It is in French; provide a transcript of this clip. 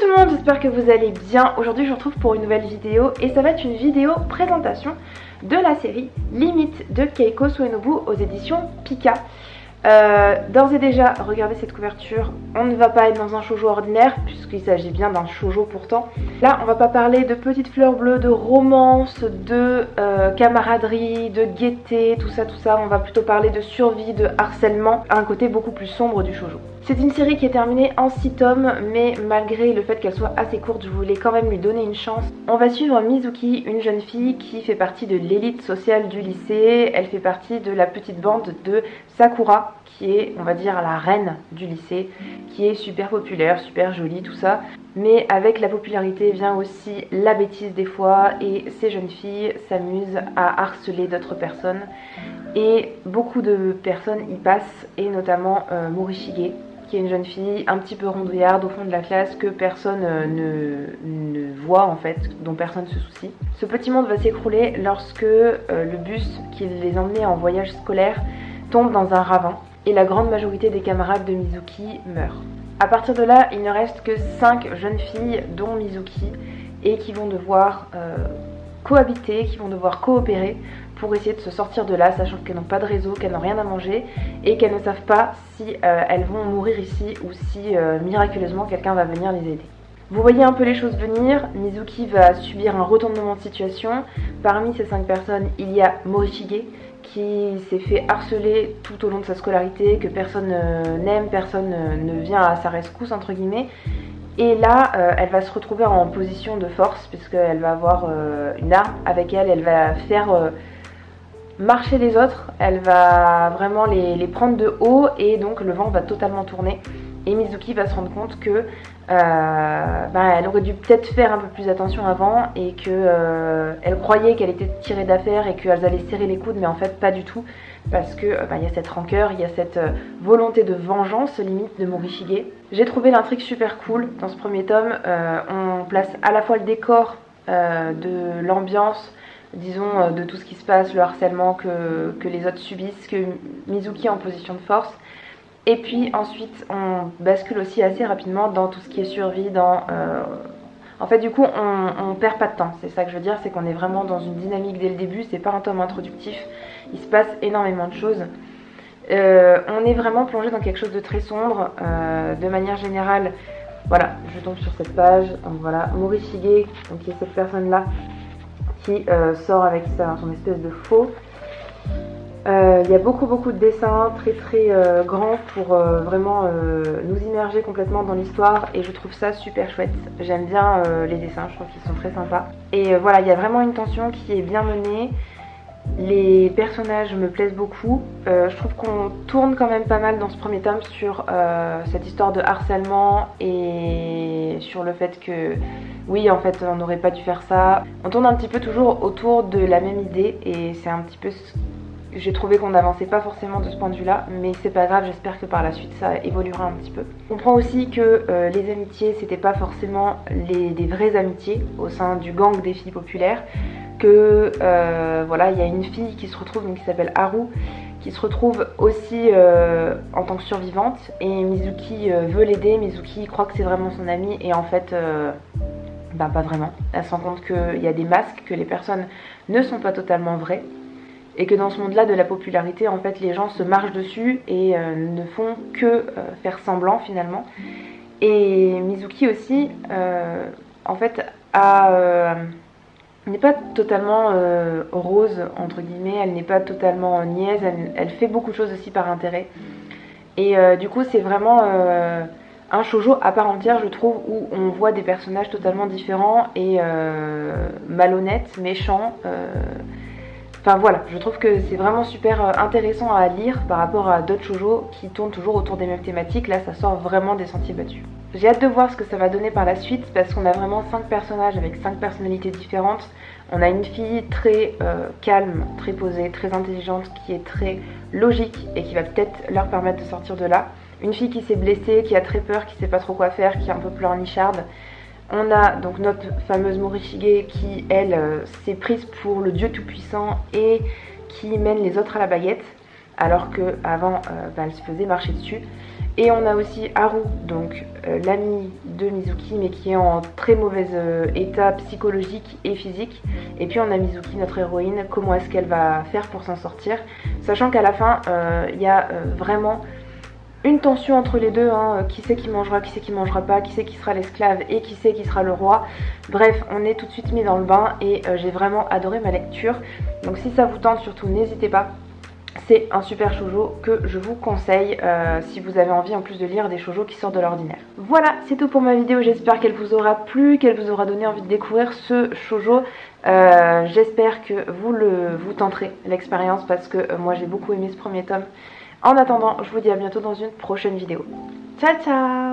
tout le monde, j'espère que vous allez bien. Aujourd'hui je vous retrouve pour une nouvelle vidéo et ça va être une vidéo présentation de la série Limite de Keiko Suenobu aux éditions Pika. D'ores et déjà, regardez cette couverture, on ne va pas être dans un shoujo ordinaire puisqu'il s'agit bien d'un shoujo pourtant. Là on va pas parler de petites fleurs bleues, de romance, de camaraderie, de gaieté, tout ça, on va plutôt parler de survie, de harcèlement, un côté beaucoup plus sombre du shoujo. C'est une série qui est terminée en 6 tomes, mais malgré le fait qu'elle soit assez courte, je voulais quand même lui donner une chance. On va suivre Mizuki, une jeune fille qui fait partie de l'élite sociale du lycée. Elle fait partie de la petite bande de Sakura, qui est, on va dire, la reine du lycée, qui est super populaire, super jolie, tout ça. Mais avec la popularité vient aussi la bêtise des fois, et ces jeunes filles s'amusent à harceler d'autres personnes. Et beaucoup de personnes y passent, et notamment Morishige, qui est une jeune fille un petit peu rondouillarde au fond de la classe que personne ne voit en fait, dont personne se soucie. Ce petit monde va s'écrouler lorsque le bus qui les emmenait en voyage scolaire tombe dans un ravin et la grande majorité des camarades de Mizuki meurent. À partir de là, il ne reste que 5 jeunes filles, dont Mizuki, et qui vont devoir cohabiter, qui vont devoir coopérer pour essayer de se sortir de là, sachant qu'elles n'ont pas de réseau, qu'elles n'ont rien à manger et qu'elles ne savent pas si elles vont mourir ici ou si miraculeusement quelqu'un va venir les aider. Vous voyez un peu les choses venir, Mizuki va subir un retournement de situation. Parmi ces 5 personnes, il y a Morishige qui s'est fait harceler tout au long de sa scolarité, que personne n'aime, personne ne vient à sa rescousse entre guillemets. Et là, elle va se retrouver en position de force puisqu'elle va avoir une arme avec elle, elle va faire marcher les autres, elle va vraiment les prendre de haut et donc le vent va totalement tourner. Et Mizuki va se rendre compte que elle aurait dû peut-être faire un peu plus attention avant et que elle croyait qu'elle était tirée d'affaire et qu'elles allaient serrer les coudes, mais en fait pas du tout parce que il y a cette rancœur, il y a cette volonté de vengeance limite de Morishige. J'ai trouvé l'intrigue super cool dans ce premier tome. On place à la fois le décor de l'ambiance, disons de tout ce qui se passe, le harcèlement que les autres subissent, que Mizuki est en position de force. Et puis ensuite on bascule aussi assez rapidement dans tout ce qui est survie, en fait du coup on perd pas de temps, c'est ça que je veux dire, c'est qu'on est vraiment dans une dynamique dès le début, c'est pas un tome introductif, il se passe énormément de choses. On est vraiment plongé dans quelque chose de très sombre, de manière générale. Voilà, je tombe sur cette page, donc voilà, Morishige, donc qui est cette personne là qui sort avec son espèce de faux. Il y a beaucoup de dessins très grands pour vraiment nous immerger complètement dans l'histoire et je trouve ça super chouette. J'aime bien les dessins, je trouve qu'ils sont très sympas. Et voilà, il y a vraiment une tension qui est bien menée. Les personnages me plaisent beaucoup. Je trouve qu'on tourne quand même pas mal dans ce premier tome sur cette histoire de harcèlement et sur le fait que oui, en fait, on n'aurait pas dû faire ça. On tourne un petit peu toujours autour de la même idée et c'est un petit peu... J'ai trouvé qu'on n'avançait pas forcément de ce point de vue là, mais c'est pas grave, j'espère que par la suite ça évoluera un petit peu. On comprend aussi que les amitiés c'était pas forcément des vraies amitiés au sein du gang des filles populaires, que voilà, il y a une fille qui se retrouve, donc, qui s'appelle Haru, qui se retrouve aussi en tant que survivante et Mizuki veut l'aider, Mizuki croit que c'est vraiment son amie et en fait pas vraiment. Elle se rend compte qu'il y a des masques, que les personnes ne sont pas totalement vraies. Et que dans ce monde-là de la popularité, en fait, les gens se marchent dessus et ne font que faire semblant finalement. Et Mizuki aussi, en fait, n'est pas totalement rose, entre guillemets, elle n'est pas totalement niaise, elle fait beaucoup de choses aussi par intérêt. Et du coup, c'est vraiment un shoujo à part entière, je trouve, où on voit des personnages totalement différents et malhonnêtes, méchants. Enfin voilà, je trouve que c'est vraiment super intéressant à lire par rapport à d'autres shoujo qui tournent toujours autour des mêmes thématiques. Là, ça sort vraiment des sentiers battus. J'ai hâte de voir ce que ça va donner par la suite parce qu'on a vraiment 5 personnages avec 5 personnalités différentes. On a une fille très calme, très posée, très intelligente, qui est très logique et qui va peut-être leur permettre de sortir de là. Une fille qui s'est blessée, qui a très peur, qui sait pas trop quoi faire, qui est un peu pleurnicharde. On a donc notre fameuse Morishige qui, elle, s'est prise pour le dieu tout-puissant et qui mène les autres à la baguette, alors qu'avant, elle se faisait marcher dessus. Et on a aussi Haru, donc l'ami de Mizuki, mais qui est en très mauvais état psychologique et physique. Et puis on a Mizuki, notre héroïne, comment est-ce qu'elle va faire pour s'en sortir. Sachant qu'à la fin, il y a vraiment une tension entre les deux, hein. Qui c'est qui mangera pas, qui c'est qui sera l'esclave et qui c'est qui sera le roi. Bref, on est tout de suite mis dans le bain et j'ai vraiment adoré ma lecture. Donc si ça vous tente, surtout n'hésitez pas. C'est un super shoujo que je vous conseille si vous avez envie en plus de lire des shoujos qui sortent de l'ordinaire. Voilà, c'est tout pour ma vidéo. J'espère qu'elle vous aura plu, qu'elle vous aura donné envie de découvrir ce shoujo. J'espère que vous tenterez l'expérience parce que moi j'ai beaucoup aimé ce premier tome. En attendant, je vous dis à bientôt dans une prochaine vidéo. Ciao ciao!